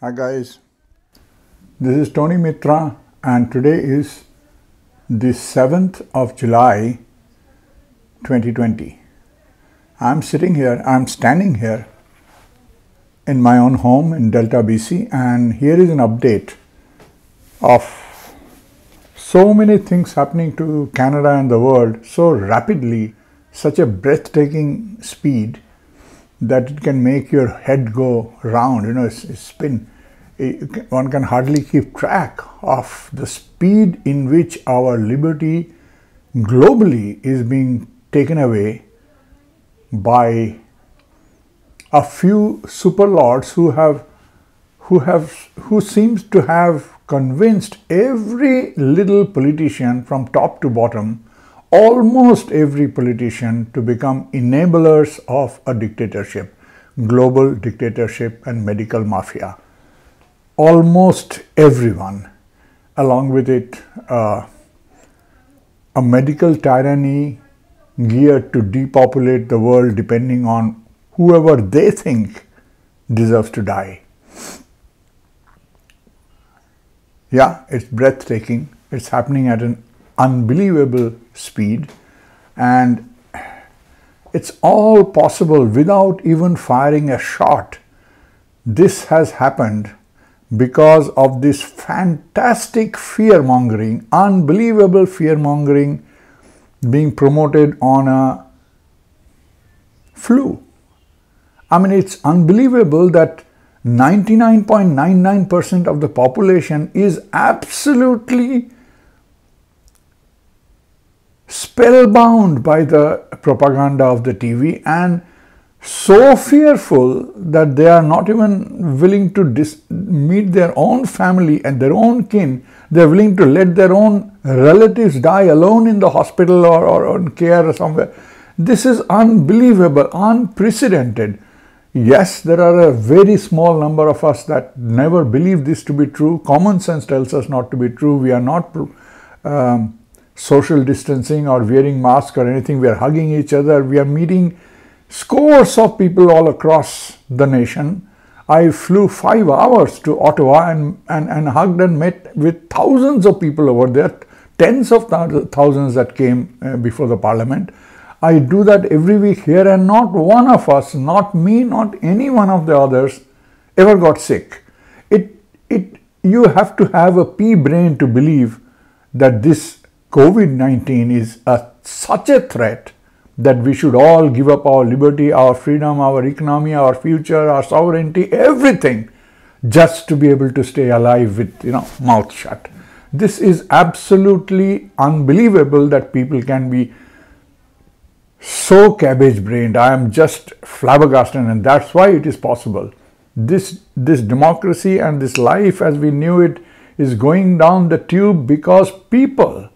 Hi guys, this is Tony Mitra and today is the 7th of July 2020. I'm standing here in my own home in Delta BC, and here is an update of so many things happening to Canada and the world so rapidly, such a breathtaking speed that it can make your head go round, spin. One can hardly keep track of the speed in which our liberty globally is being taken away by a few superlords who seems to have convinced every little politician from top to bottom, almost every politician, to become enablers of a dictatorship, global dictatorship and medical mafia. Almost everyone, along with it, a medical tyranny geared to depopulate the world depending on whoever they think deserves to die. Yeah, it's breathtaking. It's happening at an unbelievable speed, and it's all possible without even firing a shot. This has happened because of this fantastic fear-mongering, unbelievable fear-mongering being promoted on a flu. I mean, it's unbelievable that 99.99% of the population is absolutely spellbound by the propaganda of the TV and so fearful that they are not even willing to meet their own family and their own kin. They are willing to let their own relatives die alone in the hospital or on care or somewhere. This is unbelievable, unprecedented. Yes, there are a very small number of us that never believe this to be true. Common sense tells us not to be true. We are not social distancing or wearing masks or anything. We are hugging each other. We are meeting scores of people all across the nation. I flew 5 hours to Ottawa and hugged and met with thousands of people over there, tens of thousands that came before the parliament. I do that every week here, and not one of us, not me, not any one of the others, ever got sick. You have to have a pea brain to believe that this COVID-19 is such a threat that we should all give up our liberty, our freedom, our economy, our future, our sovereignty, everything, just to be able to stay alive with, mouth shut. This is absolutely unbelievable that people can be so cabbage-brained. I am just flabbergasted, and that's why it is possible. This democracy and this life as we knew it is going down the tube because people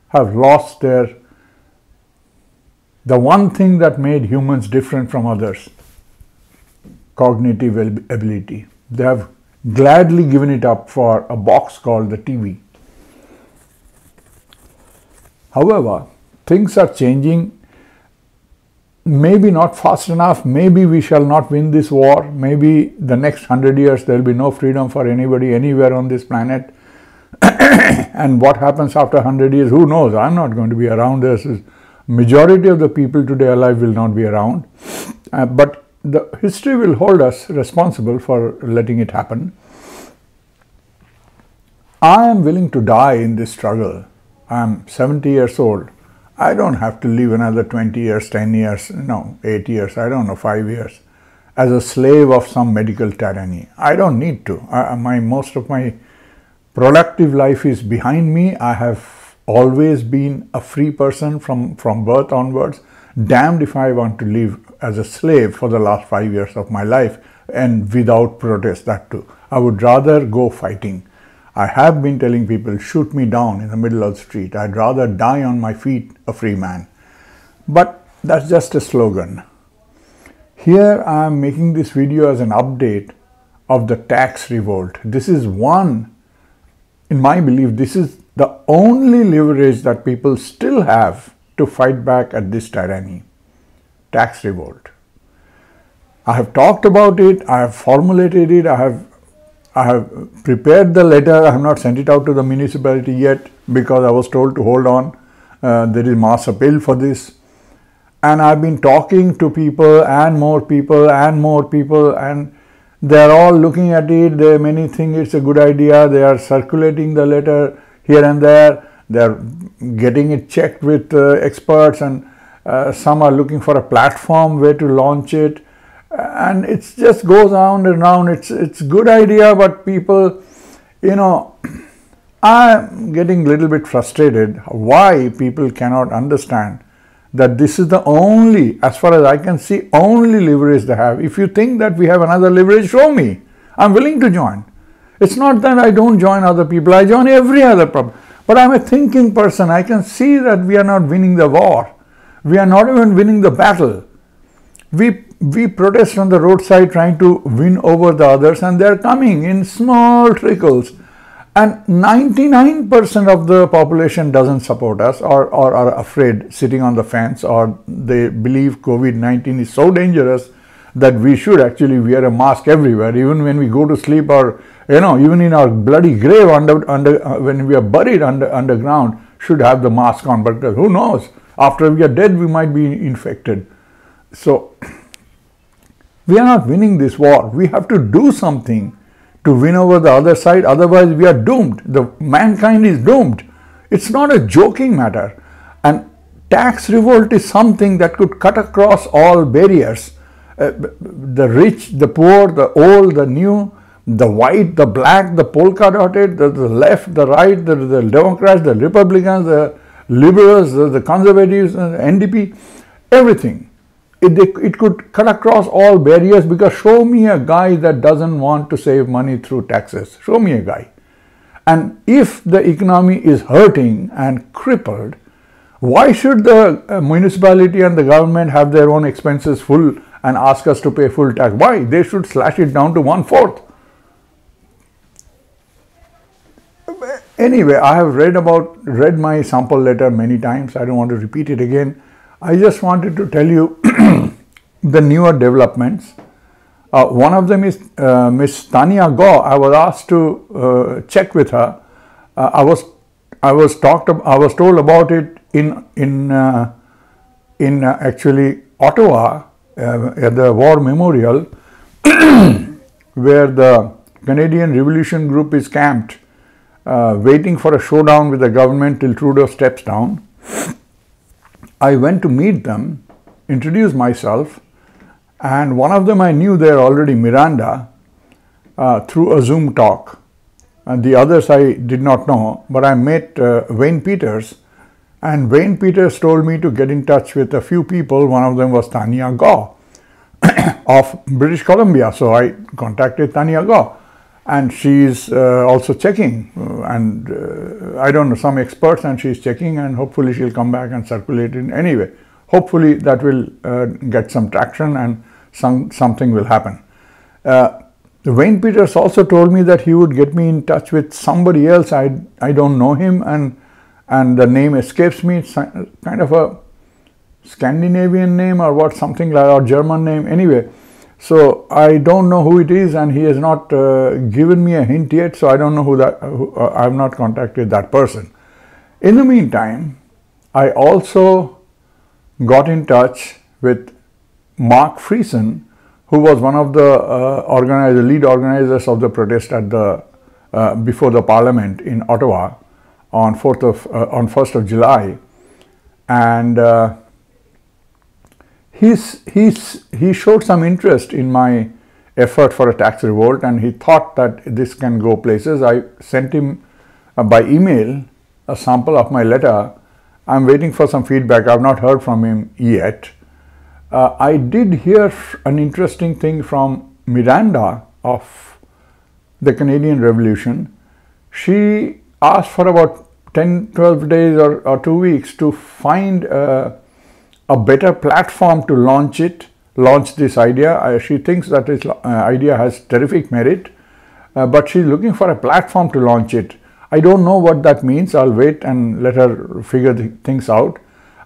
have lost the one thing that made humans different from others, cognitive ability. They have gladly given it up for a box called the TV. However, things are changing, maybe not fast enough. Maybe we shall not win this war. Maybe the next 100 years there will be no freedom for anybody anywhere on this planet. And what happens after 100 years, who knows? I'm not going to be around. Majority of the people today alive will not be around. But the history will hold us responsible for letting it happen. I am willing to die in this struggle. I am 70 years old. I don't have to live another 20 years, 10 years, 8 years, 5 years as a slave of some medical tyranny. I don't need to. Most of my productive life is behind me. I have always been a free person from birth onwards. Damned if I want to live as a slave for the last 5 years of my life, and without protest, that too. I would rather go fighting. I have been telling people, shoot me down in the middle of the street. I'd rather die on my feet a free man. But that's just a slogan. Here I am making this video as an update of the tax revolt. This is one, in my belief, this is the only leverage that people still have to fight back at this tyranny. Tax revolt. I have talked about it, I have formulated it, I have prepared the letter. I have not sent it out to the municipality yet because I was told to hold on. There is mass appeal for this. And I've been talking to people and more people and more people, and they're all looking at it. Many think it's a good idea. They are circulating the letter here and there. They're getting it checked with experts, and some are looking for a platform where to launch it. And it just goes round and round. It's good idea, but people, I'm getting a little bit frustrated why people cannot understand that this is the only, as far as I can see, only leverage they have. If you think that we have another leverage, show me. I'm willing to join. It's not that I don't join other people. I join every other problem. But I'm a thinking person. I can see that we are not winning the war. We are not even winning the battle. We protest on the roadside trying to win over the others, and they're coming in small trickles. And 99% of the population doesn't support us, or are afraid, sitting on the fence, or they believe COVID-19 is so dangerous that we should actually wear a mask everywhere, even when we go to sleep, or even in our bloody grave when we are buried underground, should have the mask on. But who knows? After we are dead, we might be infected. So we are not winning this war. We have to do something to win over the other side. Otherwise, we are doomed. Mankind is doomed. It's not a joking matter. And tax revolt is something that could cut across all barriers. The rich, the poor, the old, the new, the white, the black, the polka dotted, the left, the right, the Democrats, the Republicans, the liberals, the conservatives, the NDP, everything. It could cut across all barriers, because show me a guy that doesn't want to save money through taxes. Show me a guy. And if the economy is hurting and crippled, why should the municipality and the government have their own expenses full and ask us to pay full tax? Why? They should slash it down to 1/4. Anyway, I have read my sample letter many times. I don't want to repeat it again. I just wanted to tell you the newer developments. One of them is Miss Tania Gaw. I was asked to check with her. I was told about it in actually Ottawa at the War Memorial, where the Canadian Revolution Group is camped, waiting for a showdown with the government till Trudeau steps down. I went to meet them, introduce myself, and one of them I knew there already, Miranda, through a Zoom talk. And the others I did not know, but I met Wayne Peters, and Wayne Peters told me to get in touch with a few people. One of them was Tania Gaw of British Columbia. So I contacted Tania Gaw, and she's also checking, and I don't know, some experts, and she's checking, and hopefully she'll come back and circulate it anyway. Hopefully that will get some traction, and something will happen. Wayne Peters also told me that he would get me in touch with somebody else. I don't know him, and the name escapes me. It's kind of a Scandinavian name or what, something like, or German name. Anyway, so I don't know who it is, and he has not given me a hint yet. So I don't know I have not contacted that person. In the meantime, I also got in touch with Mark Friesen, who was one of the lead organizers of the protest at the before the Parliament in Ottawa on 1st of July, and he showed some interest in my effort for a tax revolt, and he thought that this can go places. I sent him by email a sample of my letter. I'm waiting for some feedback. I've not heard from him yet. I did hear an interesting thing from Miranda of the Canadian Revolution. She asked for about 10-12 days or 2 weeks to find a better platform to launch this idea. She thinks that this idea has terrific merit, but she's looking for a platform to launch it. I don't know what that means. I'll wait and let her figure things out.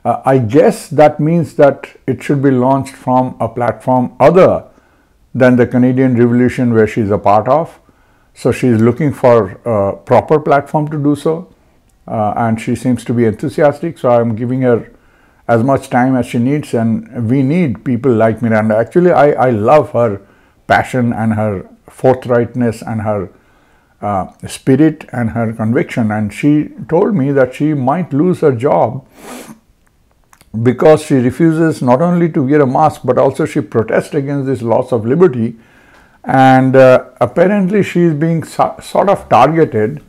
I guess that means that it should be launched from a platform other than the Canadian Revolution, where she's a part of. So she's looking for a proper platform to do so, and she seems to be enthusiastic. So I'm giving her as much time as she needs, and we need people like Miranda. Actually, I love her passion and her forthrightness and her spirit and her conviction. And she told me that she might lose her job because she refuses not only to wear a mask, but also she protests against this loss of liberty. And apparently she is being sort of targeted,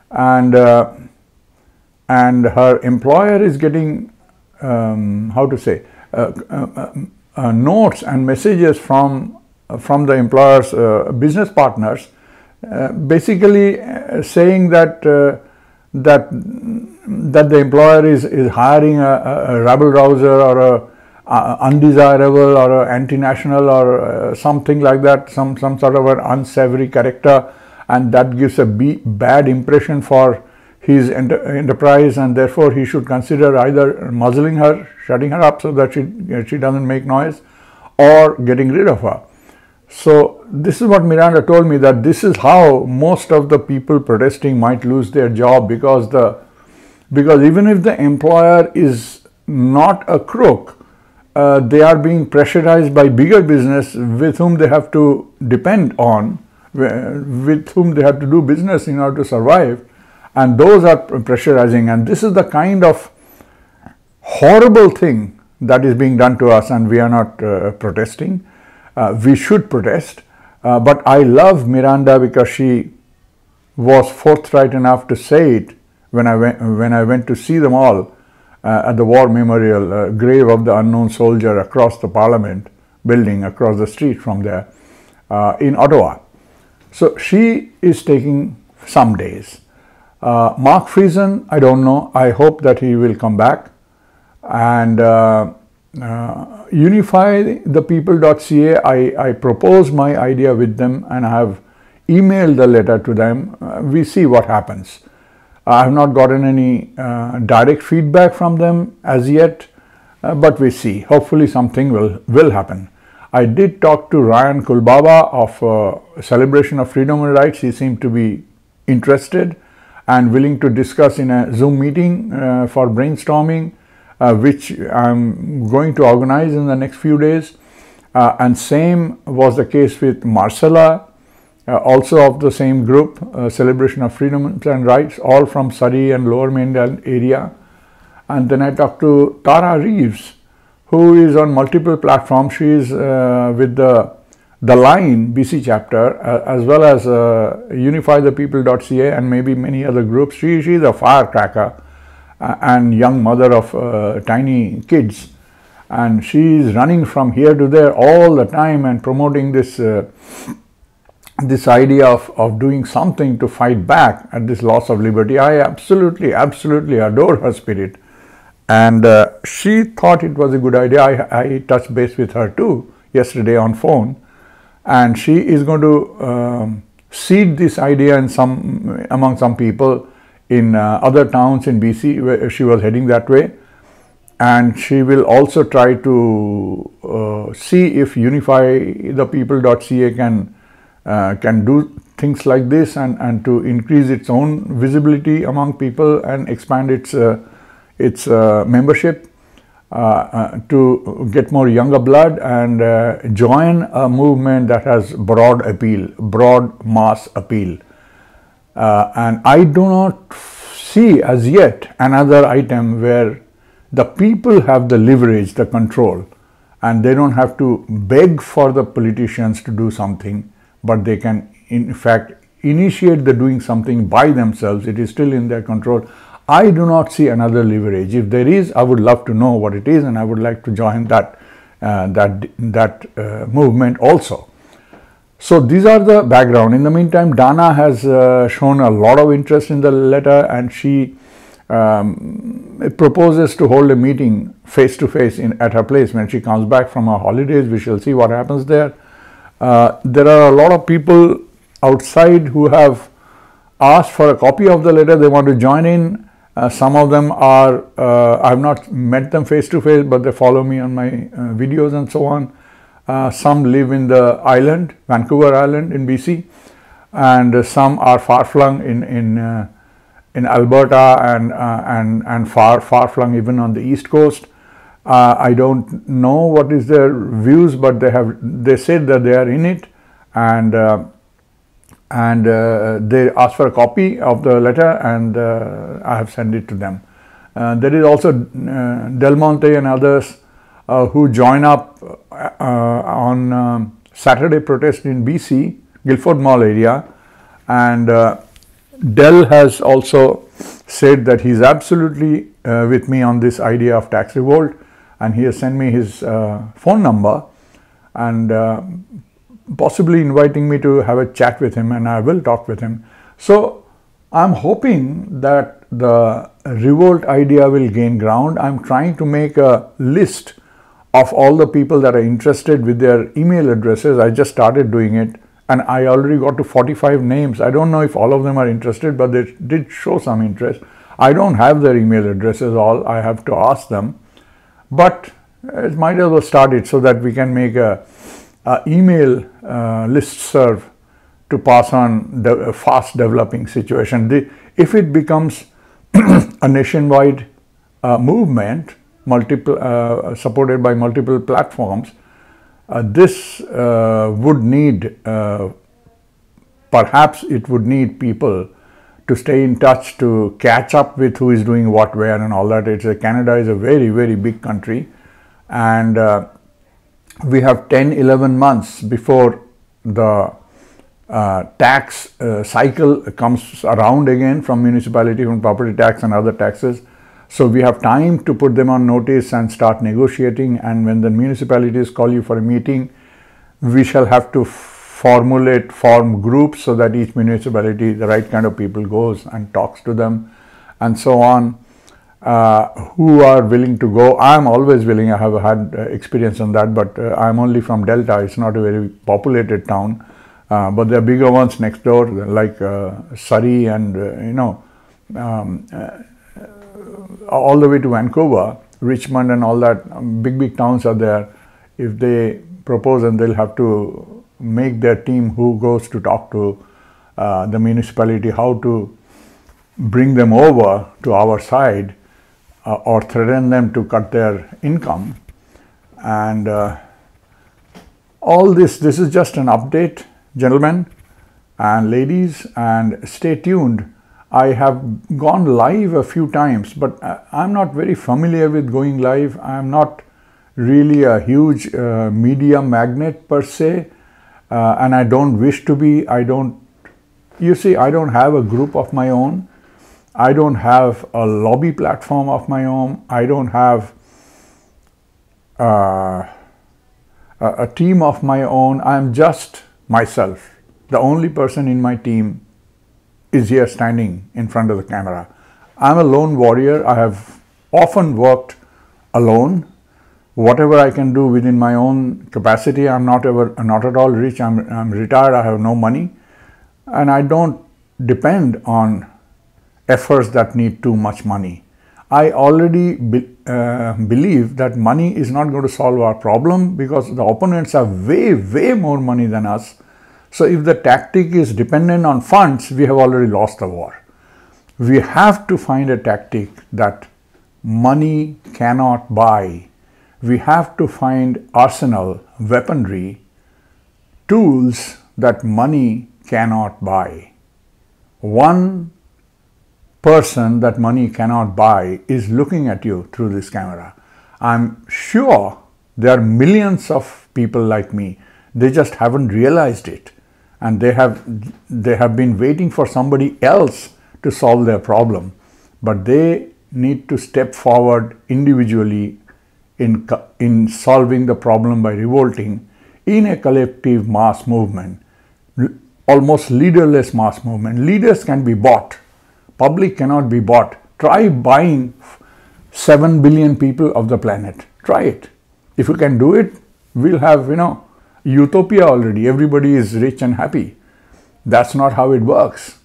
and her employer is getting notes and messages from the employer's business partners, basically saying that the employer is hiring a rabble rouser or a undesirable or a anti-national or something like that, some sort of an unsavory character, and that gives a bad impression for his enterprise, and therefore he should consider either muzzling her, shutting her up so that she doesn't make noise, or getting rid of her. So this is what Miranda told me, that this is how most of the people protesting might lose their job, because even if the employer is not a crook, they are being pressurized by bigger business with whom they have to depend on, with whom they have to do business in order to survive, and those are pressurizing. And this is the kind of horrible thing that is being done to us, and we are not protesting. We should protest, but I love Miranda because she was forthright enough to say it when I went to see them all at the War Memorial, grave of the unknown soldier across the Parliament building, across the street from there in Ottawa. So she is taking some days. Mark Friesen, I don't know. I hope that he will come back. And unifythepeople.ca, I proposed my idea with them, and I have emailed the letter to them. We see what happens. I have not gotten any direct feedback from them as yet, but we see. Hopefully something will happen. I did talk to Ryan Kulbaba of Celebration of Freedom and Rights. He seemed to be interested and willing to discuss in a Zoom meeting for brainstorming, which I'm going to organize in the next few days. And same was the case with Marcella, also of the same group, Celebration of Freedom and Rights, all from Surrey and Lower Mainland area. And then I talked to Tara Reeves, who is on multiple platforms. She is with the Line BC chapter, as well as unifythepeople.ca and maybe many other groups. She is a firecracker and young mother of tiny kids, and she is running from here to there all the time and promoting this idea of doing something to fight back at this loss of liberty. I absolutely adore her spirit, and she thought it was a good idea. I touched base with her too yesterday on phone, and she is going to seed this idea in among some people in other towns in BC, where she was heading that way. And she will also try to see if unifythepeople.ca can do things like this, and to increase its own visibility among people and expand its membership, to get more younger blood and join a movement that has broad mass appeal. And I do not see as yet another item where the people have the leverage, the control, and they don't have to beg for the politicians to do something, but they can in fact initiate the doing something by themselves. It is still in their control. I do not see another leverage. If there is, I would love to know what it is, and I would like to join that movement also. So these are the background. In the meantime, Dana has shown a lot of interest in the letter, and she proposes to hold a meeting face to face at her place when she comes back from her holidays. We shall see what happens there. There are a lot of people outside who have asked for a copy of the letter. They want to join in. Some of them are, I have not met them face to face, but they follow me on my videos and so on. some live in the island, Vancouver Island in BC, and some are far flung in Alberta and far flung even on the East Coast. I don't know what is their views, but they said that they are in it, and they asked for a copy of the letter, and I have sent it to them. There is also Del Monte and others who join up on Saturday protest in BC, Guildford Mall area, and Del has also said that he's absolutely with me on this idea of tax revolt, and he has sent me his phone number and possibly inviting me to have a chat with him, and I will talk with him. So I'm hoping that the revolt idea will gain ground. I'm trying to make a list of all the people that are interested with their email addresses. I just started doing it, and I already got to 45 names. I don't know if all of them are interested, but they did show some interest. I don't have their email addresses all. I have to ask them, but it might as well start it so that we can make a email listserv to pass on the fast developing situation. If it becomes a nationwide movement, supported by multiple platforms, this would need, perhaps it would need people to stay in touch, to catch up with who is doing what, where, and all that. Canada is a very, very big country, and we have 10-11 months before the tax cycle comes around again from municipality, from property tax and other taxes. So we have time to put them on notice and start negotiating, and when the municipalities call you for a meeting, we shall have to form groups so that each municipality, the right kind of people, goes and talks to them and so on. Who are willing to go? I'm always willing. I have had experience on that, but I'm only from Delta. It's not a very populated town, but there are bigger ones next door like Surrey and all the way to Vancouver, Richmond and all that. Big towns are there. If they propose, and they'll have to make their team who goes to talk to the municipality how to bring them over to our side, or threaten them to cut their income. And all this is just an update, gentlemen and ladies, and stay tuned. I have gone live a few times, but I'm not very familiar with going live. I'm not really a huge media magnet per se, and I don't wish to be. You see, I don't have a group of my own. I don't have a lobby platform of my own. I don't have a team of my own. I'm just myself. The only person in my team is here standing in front of the camera. I'm a lone warrior. I have often worked alone. Whatever I can do within my own capacity. I'm not at all rich. I'm retired. I have no money, and I don't depend on efforts that need too much money. I already believe that money is not going to solve our problem, because the opponents have way more money than us. So if the tactic is dependent on funds, we have already lost the war. We have to find a tactic that money cannot buy. We have to find arsenal, weaponry, tools that money cannot buy. One person that money cannot buy is looking at you through this camera. I'm sure there are millions of people like me. They just haven't realized it, and they have been waiting for somebody else to solve their problem. But they need to step forward individually in solving the problem by revolting in a collective mass movement, almost leaderless mass movement. Leaders can be bought. Public cannot be bought. Try buying 7 billion people of the planet. Try it. If you can do it, we'll have, utopia already. Everybody is rich and happy. That's not how it works.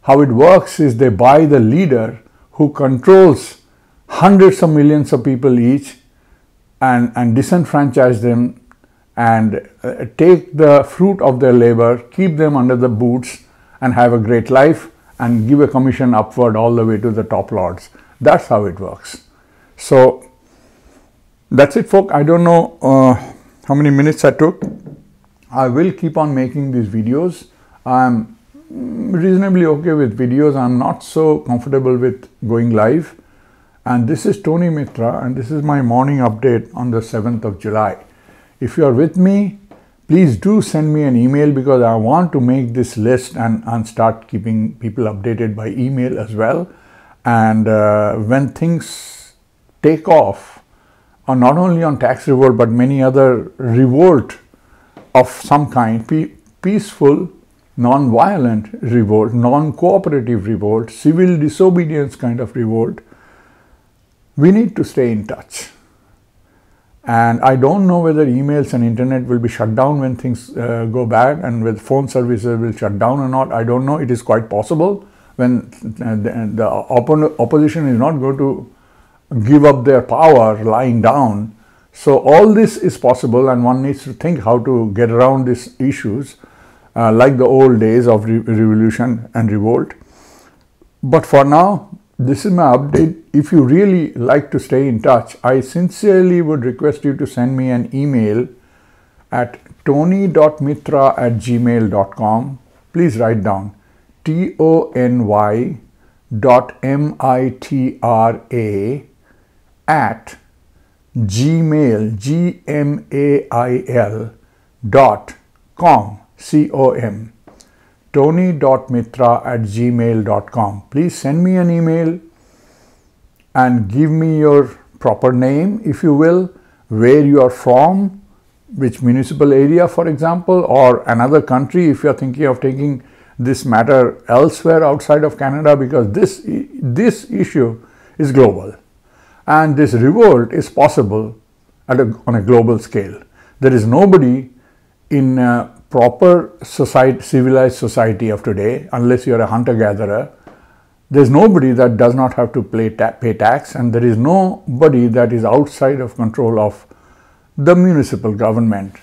How it works is they buy the leader who controls hundreds of millions of people each and disenfranchise them and take the fruit of their labor, keep them under the boots, and have a great life, and give a commission upward all the way to the top lords. That's how it works. So that's it, folks. I don't know how many minutes I took. I will keep on making these videos. I'm reasonably okay with videos. I'm not so comfortable with going live. And this is Tony Mitra, and this is my morning update on the 7th of July. If you are with me, please do send me an email, because I want to make this list and start keeping people updated by email as well. And when things take off, not only on tax revolt, but many other revolt of some kind, peaceful, non-violent revolt, non-cooperative revolt, civil disobedience kind of revolt, we need to stay in touch. And I don't know whether emails and internet will be shut down when things go bad, and whether phone services will shut down or not. I don't know. It is quite possible when the opposition is not going to give up their power lying down. So all this is possible, and one needs to think how to get around these issues like the old days of revolution and revolt. But for now, this is my update. If you really like to stay in touch, I sincerely would request you to send me an email at tony.mitra@gmail.com. Please write down tony.mitra@gmail.com. C-O-M. tony.mitra@gmail.com. Please send me an email and give me your proper name, if you will, where you are from, which municipal area, for example, or another country if you are thinking of taking this matter elsewhere outside of Canada, because this issue is global, and this revolt is possible on a global scale. There is nobody in a proper society, civilized society of today, unless you are a hunter-gatherer. There's nobody that does not have to pay tax, and there is nobody that is outside of control of the municipal government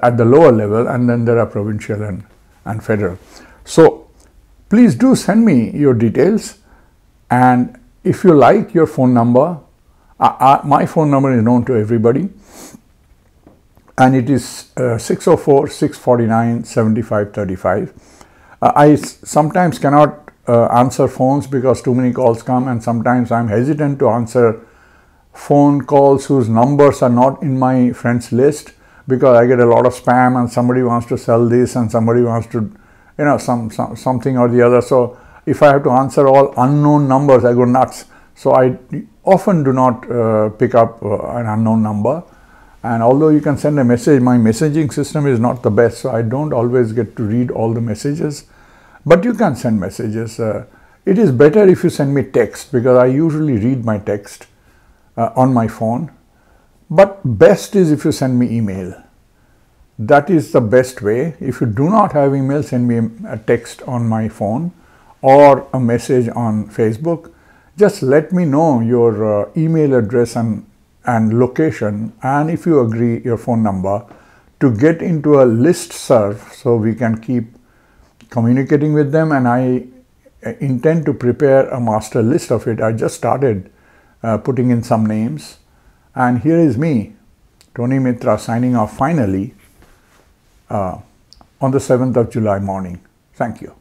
at the lower level, and then there are provincial and federal. So please do send me your details, and if you like your phone number, my phone number is known to everybody, and it is 604-649-7535. I sometimes cannot answer phones because too many calls come, and sometimes I'm hesitant to answer phone calls whose numbers are not in my friends list, because I get a lot of spam, and somebody wants to sell this, and somebody wants to, something or the other. So if I have to answer all unknown numbers, I go nuts. So I often do not pick up an unknown number. And although you can send a message, my messaging system is not the best, so I don't always get to read all the messages. But you can send messages. It is better if you send me text, because I usually read my text on my phone. But best is if you send me email. That is the best way. If you do not have email, send me a text on my phone or a message on Facebook. Just let me know your email address and location, and if you agree, your phone number, to get into a listserv so we can keep communicating with them. And I intend to prepare a master list of it. I just started putting in some names, and here is me, Tony Mitra, signing off finally on the 7th of July morning. Thank you.